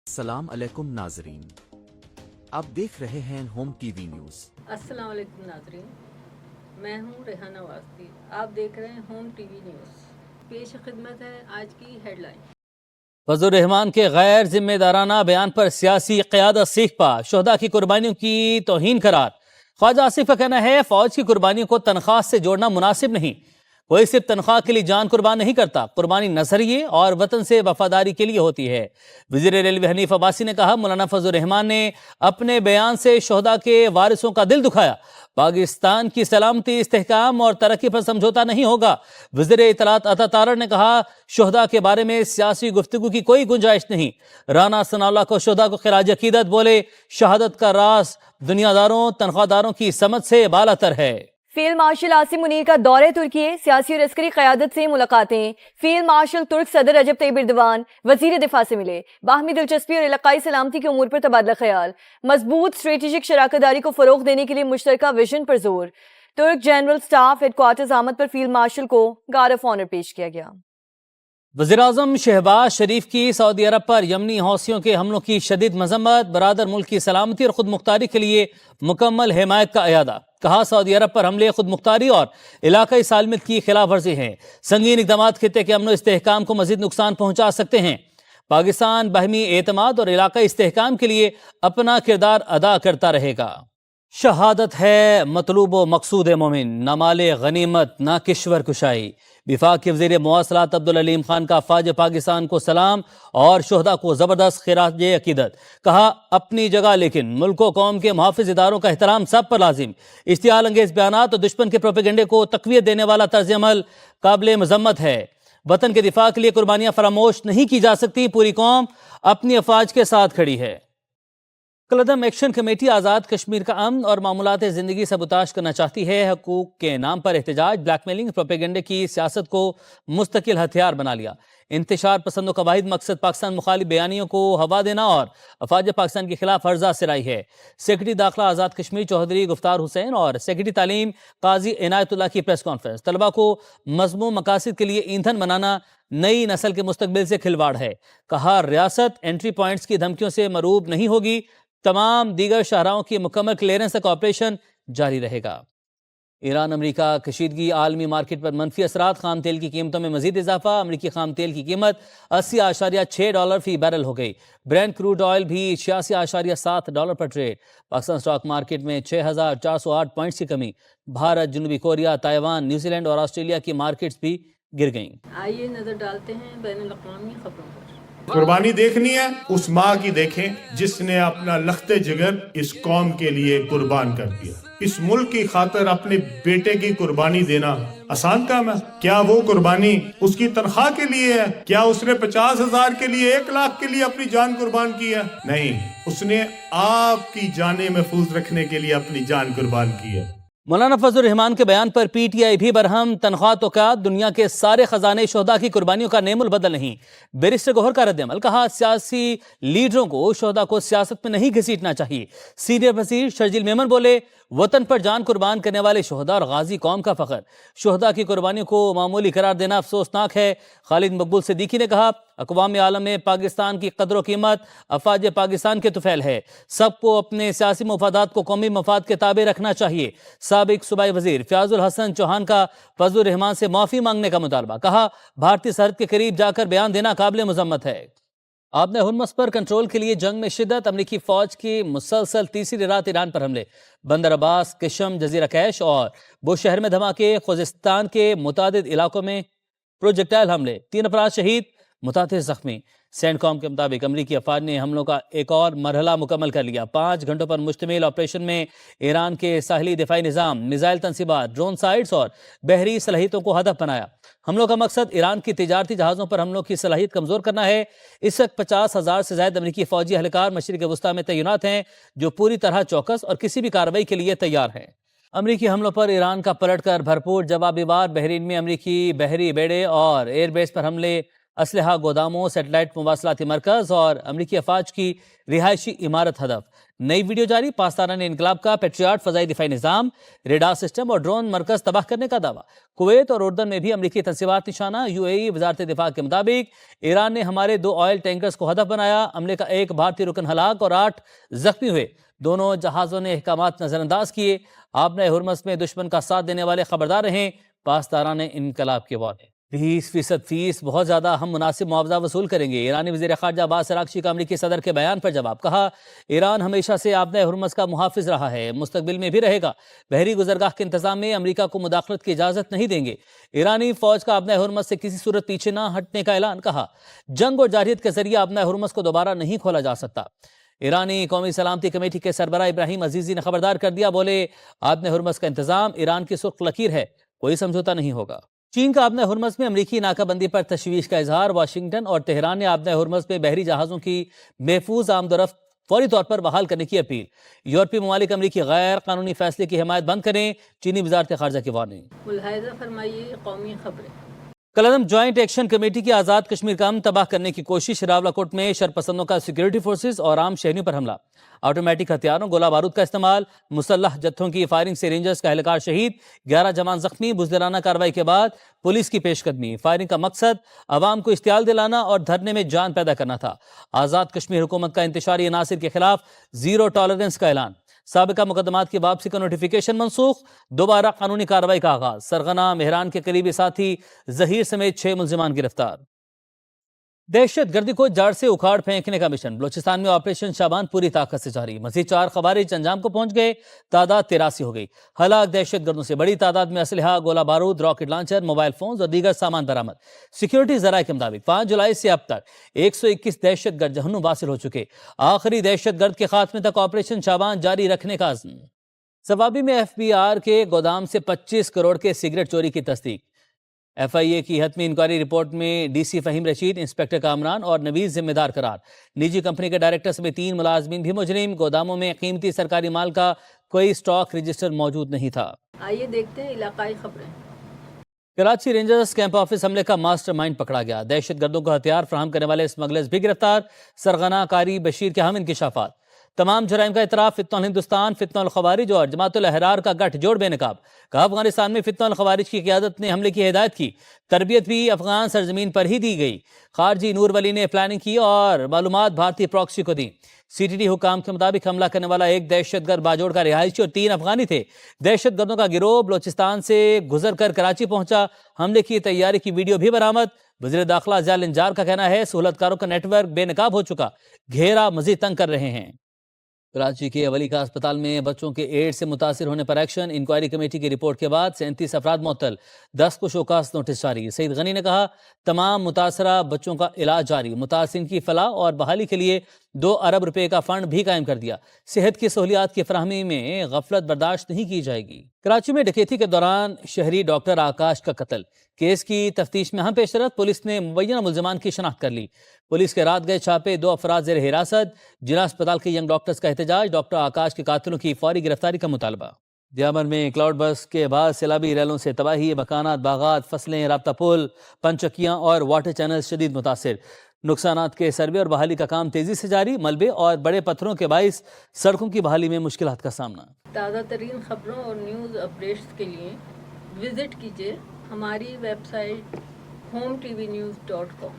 अस्सलाम अलैकुम नाजरीन, आप देख रहे हैं होम टीवी न्यूज़। अस्सलाम वालेकुम नाजरीन, मैं हूँ रेहाना वास्ती। आप देख रहे हैं होम टीवी न्यूज़। पेश खिदमत है आज की हेडलाइन। फजल रहमान के गैर जिम्मेदाराना बयान पर सियासी क़यादत सीख पा, शोहदा की कुर्बानियों की तौहीन करार। ख्वाजा आसिफ का कहना है फौज की कुर्बानियों को तनख्वाह से जोड़ना मुनासिब नहीं। कोई सिर्फ तनख्वाह के लिए जान कुर्बान नहीं करता, कुर्बानी नजरिए और वतन से वफादारी के लिए होती है। वज़ीर रेलवे हनीफ अब्बासी ने कहा मौलाना फजल रहमान ने अपने बयान से शोहदा के वारिसों का दिल दुखाया। पाकिस्तान की सलामती, इस्तेहकाम और तरक्की पर समझौता नहीं होगा। वज़ीर इत्तलात अता तारड़ ने कहा शोहदा के बारे में सियासी गुफ्तगू की कोई गुंजाइश नहीं। राना सनाउल्लाह को शोहदा को खिराज अकीदत, बोले शहादत का राज दुनियादारों तनख्वाहदारों की समझ से बालातर है। फील्ड मार्शल आसिम मुनीर का दौरे तुर्की, सियासी और अस्करी क़यादत से मुलाकातें। फील्ड मार्शल तुर्क सदर रजब तैयब एर्दोगान वज़ीर दिफा से मिले। बाहमी दिलचस्पी और इलाकाई सलामती के उमूर पर तबादला ख्याल। मजबूत स्ट्रेटेजिक शराकतदारी को फ़रोग़ देने के लिए मुश्तरका विजन पर जोर। तुर्क जनरल स्टाफ हेडक्वार्टर्स आमद पर फील्ड मार्शल को गार्ड ऑफ ऑनर पेश किया गया। वज़ीर आज़म शहबाज शरीफ की सऊदी अरब पर यमनी हौसियों के हमलों की शदीद मजम्मत, बरादर मुल्क की सलामती और खुद मुख्तारी के लिए मुकम्मल हिमायत का अयादा। कहा सऊदी अरब पर हमले खुद मुख्तारी और इलाकाई सालमियत की खिलाफ वर्जी हैं। संगीन इक़दामात खित्ते के अमन इस्तेहकाम को मजीद नुकसान पहुंचा सकते हैं। पाकिस्तान बाहमी एतमाद और इलाकाई इस्तेहकाम के लिए अपना किरदार अदा करता रहेगा। शहादत है मतलूब व मकसूद मोमिन, न माले गनीमत न किश्वर कुशाई। विफाक के वज़ीर मवासलात अब्दुल अलीम खान का फ़ौज पाकिस्तान को सलाम और शोहदा को ज़बरदस्त खिराज अकीदत। कहा अपनी जगह लेकिन मुल्क व कौम के मुहाफ़िज़ इदारों का एहतराम सब पर लाजिम। इश्तियाल अंगेज़ बयानात और दुश्मन के प्रोपेगेंडे को तक़वियत देने वाला तर्ज़ अमल काबिल मज़म्मत है। वतन के दिफा के लिए कुर्बानियाँ फरामोश नहीं की जा सकती। पूरी कौम अपनी अफवाज के साथ खड़ी है। कलदम एक्शन कमेटी आज़ाद कश्मीर का अमन और मामूलात ज़िंदगी सबूताश करना चाहती है। हकूक़ के नाम पर एहतजाज, ब्लैकमेलिंग, प्रोपेगेंडे की सियासत को मुस्तकिल हथियार बना लिया। इंतशार पसंदों का वाहिद मकसद पाकिस्तान मुखालिफ बयानियों को हवा देना और अफवाज पाकिस्तान के खिलाफ अर्जा सिराई है। सेक्रेटरी दाखिला आज़ाद कश्मीर चौधरी गुफ्तार हुसैन और सेक्रेटरी तालीम काजी इनायतुल्लाह की प्रेस कॉन्फ्रेंस। तलबा को मज़मूम मकासद के लिए ईंधन बनाना नई नस्ल के मुस्तकबिल से खिलवाड़ है। कहा रियासत एंट्री पॉइंट्स की धमकियों से मरूब नहीं होगी। तमाम दीगर शाहराहों की मुकम्मल क्लियरेंस तक ऑपरेशन जारी रहेगा। ईरान अमरीका कशीदगी, आलमी मार्केट पर मनफी असरात, खाम तेल की कीमतों में मजीद इजाफा। अमरीकी खाम तेल की कीमत $80.6 फी बैरल हो गई। ब्रेंट क्रूड ऑयल भी $86.7 पर ट्रेड। पाकिस्तान स्टॉक मार्केट में 6,408 पॉइंट्स की कमी। भारत, जनूबी कोरिया, ताइवान, न्यूजीलैंड और ऑस्ट्रेलिया की मार्केट्स भी गिर गईं। आइए नजर डालते हैं बैनुल-अक़वामी खबरों पर। कुर्बानी देखनी है उस माँ की देखें जिसने अपना लख्ते जिगर इस कौम के लिए कुर्बान कर दिया। इस मुल्क की खातिर अपने बेटे की कुर्बानी देना आसान काम है? क्या वो कुर्बानी उसकी तनख्वाह के लिए है? क्या उसने 50,000 के लिए, 1 लाख के लिए अपनी जान कुर्बान की है? नहीं, उसने आपकी जानें महफूज रखने के लिए अपनी जान कुर्बान की है। मौलाना फजल रहमान के बयान पर पीटीआई भी बरहम। तनख्वाह तो क्या, दुनिया के सारे खजाने शोहदा की कुर्बानियों का नेमुल बदल नहीं। बैरिस्टर गौहर का रद्द-ए-अमल। कहा सियासी लीडरों को शोहदा को सियासत में नहीं घसीटना चाहिए। सीनियर वजीर शर्जील मेमन बोले वतन पर जान कुर्बान करने वाले शोहदा और गाजी कौम का फख्र। शोहदा की कुर्बानियों को मामूली करार देना अफसोसनाक है। खालिद मकबूल सिद्दीकी ने कहा अक़वाम आलम में पाकिस्तान की कदर कीमत अफवाज पाकिस्तान के तुफैल है। सबको अपने सियासी मफादात को कौमी मफाद के ताबे रखना चाहिए। साबिक सूबाई वजीर फ़याज़ुल हसन चौहान का फजल रहमान से माफ़ी मांगने का मुतालबा। कहा भारतीय सरहद के करीब जाकर बयान देना काबिल मज़म्मत है। आपने हुर्मस पर कंट्रोल के लिए जंग में शिद्दत। अमरीकी फौज की मुसलसल तीसरी रात ईरान पर हमले। बंदर अब्बास, किशम, जजीरा कैश और बुशहर में धमाके। खुजिस्तान के मुतादिद इलाकों में प्रोजेक्टाइल हमले। 3 अफराद शहीद, मुतादिद जख्मी। सेंटकॉम के मुताबिक अमरीकी अफवाज ने हमलों का एक और मरहला मुकम्मल कर लिया। 5 घंटों पर मुश्तमिल ऑपरेशन में ईरान के साहली दिफाई निज़ाम, मिसाइल तनसीबात, ड्रोन साइट्स और बहरी सलाहियतों को हदफ बनाया। हमलों का मकसद ईरान की तिजारती जहाज़ों पर हमलों की सलाहियत कमज़ोर करना है। इस वक्त 50,000 से ज़ायद अमरीकी फ़ौजी अहलकार मशरिक़ वस्ता में तैनात हैं, जो पूरी तरह चौकस और किसी भी कार्रवाई के लिए तैयार हैं। अमरीकी हमलों पर ईरान का पलट कर भरपूर जवाबी वार। बहरीन में अमरीकी बहरी बेड़े और एयरबेस पर हमले। اسلحہ گوداموں، سیٹلائٹ مواصلاتی مرکز اور امریکی افواج کی رہائشی عمارت ہدف۔ نئی ویڈیو جاری، پاسداران انقلاب کا پیٹریاٹ فضائی دفاعی نظام، ریڈار سسٹم اور ڈرون مرکز تباہ کرنے کا دعویٰ۔ کویت اور اردن میں بھی امریکی تنصیبات نشانہ۔ UAE وزارت دفاع کے مطابق ایران نے ہمارے 2 آئل ٹینکرز کو ہدف بنایا، عملے کا 1 بھارتی رکن ہلاک اور 8 زخمی ہوئے۔ دونوں جہازوں نے احکامات نظر انداز کیے۔ آبنۂ ہرمز میں دشمن کا ساتھ دینے والے خبردار رہیں، پاسداران انقلاب کے وعدے۔ 20% فیس بہت زیادہ، ہم مناسب معاوضہ وصول کریں گے۔ ایرانی وزیر خارجہ عباس عراقچی کا امریکی صدر کے بیان پر جواب، کہا ایران ہمیشہ سے آبنۂ ہرمز کا محافظ رہا ہے، مستقبل میں بھی رہے گا۔ بحری گزرگاہ کے انتظام میں امریکہ کو مداخلت کی اجازت نہیں دیں گے۔ ایرانی فوج کا آبنۂ ہرمز سے کسی صورت پیچھے نہ ہٹنے کا اعلان، کہا جنگ اور جارحیت کے ذریعے آبنۂ ہرمز کو دوبارہ نہیں کھولا جا سکتا۔ ایرانی قومی سلامتی کمیٹی کے سربراہ ابراہیم عزیزی نے خبردار کر دیا، بولے آبنۂ ہرمز کا انتظام ایران کی سرخ لکیر ہے، کوئی سمجھوتا نہیں ہوگا۔ چین کا آبنۂ ہرمز میں امریکی ناکہ بندی پر تشویش کا اظہار، واشنگٹن اور تہران نے آبنۂ ہرمز میں بحری جہازوں کی محفوظ آمد و رفت فوری طور پر بحال کرنے کی اپیل۔ یورپی ممالک امریکی غیر قانونی فیصلے کی حمایت بند کریں، چینی وزارت خارجہ کی وارننگ۔ ملاحظہ فرمائیے قومی خبریں۔ کالعدم جوائنٹ ایکشن کمیٹی کی آزاد کشمیر کا امن تباہ کرنے کی کوشش، راولاکوٹ میں شرپسندوں کا سیکیورٹی فورسز اور عام شہریوں پر حملہ، آٹومیٹک ہتھیاروں گولہ بارود کا استعمال، مسلح جتھوں کی فائرنگ سے رینجرز کا اہلکار شہید، 11 جوان زخمی۔ بزدلانہ کارروائی کے بعد پولیس کی پیش قدمی، فائرنگ کا مقصد عوام کو اشتعال دلانا اور دھرنے میں جان پیدا کرنا تھا۔ آزاد کشمیر حکومت کا انتشاری عناصر کے خلاف زیرو ٹالرنس کا اعلان، سابقہ مقدمات کی واپسی کا نوٹیفیکیشن منسوخ، دوبارہ قانونی کارروائی کا آغاز۔ سرغنہ مہران کے قریبی ساتھی ظہیر سمیت 6 ملزمان گرفتار۔ دہشت گردی کو جڑ سے اکھاڑ پھینکنے کا مشن، بلوچستان میں آپریشن شابان پوری طاقت سے جاری، مزید 4 خوارج انجام کو پہنچ گئے، تعداد 83 ہو گئی۔ ہلاک دہشت گردوں سے بڑی تعداد میں اسلحہ، گولہ بارود، راکٹ لانچر، موبائل فونز اور دیگر سامان برآمد۔ سیکیورٹی ذرائع کے مطابق 5 جولائی سے اب تک 121 دہشت گرد جہنم واصل ہو چکے۔ آخری دہشت گرد کے خاتمے تک آپریشن شابان جاری رکھنے کا عزم۔ صوابی میں FBR کے گودام سے 25 کروڑ کے سگریٹ چوری کی تصدیق۔ FIA کی حتمی انکوائری رپورٹ میں DC فہیم رشید، انسپکٹر کامران اور نویز ذمہ دار قرار۔ نجی کمپنی کے ڈائریکٹر سمیت 3 ملازمین بھی مجرم۔ گوداموں میں قیمتی سرکاری مال کا کوئی سٹاک رجسٹر موجود نہیں تھا۔ آئیے دیکھتے ہیں علاقائی خبریں۔ کراچی رینجرز کیمپ آفس حملے کا ماسٹر مائنڈ پکڑا گیا، دہشت گردوں کو ہتھیار فراہم کرنے والے اسمگلرز بھی گرفتار۔ سرغنہ قاری بشیر کے اہم انکشافات، تمام جرائم کا اعتراف، فتنہ الہندوستان، فتنہ الخوارج اور جماعت الاحرار کا گٹھ جوڑ بے نقاب، کہا افغانستان میں فتنہ الخوارج کی قیادت نے حملے کی ہدایت کی، تربیت بھی افغان سرزمین پر ہی دی گئی۔ خارجی نور ولی نے پلاننگ کی اور معلومات بھارتی پراکسی کو دیں۔ CTT حکام کے مطابق حملہ کرنے والا ایک دہشت گرد باجوڑ کا رہائشی اور 3 افغانی تھے۔ دہشت گردوں کا گروہ بلوچستان سے گزر کر کراچی پہنچا، حملے کی تیاری کی ویڈیو بھی برآمد۔ وزیر داخلہ ضیاء النجار کا کہنا ہے سہولت کاروں کا نیٹ ورک بے نقاب ہو چکا، گھیرا مزید تنگ کر رہے ہیں۔ کراچی کے اولی کا اسپتال میں بچوں کے ایڈز سے متاثر ہونے پر ایکشن، انکوائری کمیٹی کی رپورٹ کے بعد 37 افراد معطل، 10 کو شوکاز نوٹس جاری۔ سعید غنی نے کہا تمام متاثرہ بچوں کا علاج جاری، متاثرین کی فلاح اور بحالی کے لیے 2 ارب روپے کا فنڈ بھی قائم کر دیا۔ صحت کی سہولیات کی فراہمی میں غفلت برداشت نہیں کی جائے گی۔ کراچی میں ڈکیتی کے دوران شہری ڈاکٹر آکاش کا قتل، کیس کی تفتیش میں اہم پیش رفت، پولیس نے مبینہ ملزمان کی شناخت کر لی۔ پولیس کے رات گئے چھاپے، 2 افراد زیر حراست، جلا اسپتال کے ینگ ڈاکٹرز کا احتجاج، ڈاکٹر آکاش کے قاتلوں کی فوری گرفتاری کا مطالبہ۔ دیامر میں کلاؤڈ برس کے بعد سیلابی ریلوں سے تباہی، مکانات، باغات، فصلیں، رابطہ پل، پنچکیاں اور واٹر چینل شدید متاثر۔ نقصانات کے سروے اور بحالی کا کام تیزی سے جاری، ملبے اور بڑے پتھروں کے باعث سڑکوں کی بحالی میں مشکلات کا سامنا۔ تازہ ترین خبروں اور نیوز اپڈیٹس کے لیے وزٹ کیجیے ہماری ویب سائٹ hometvnews.com۔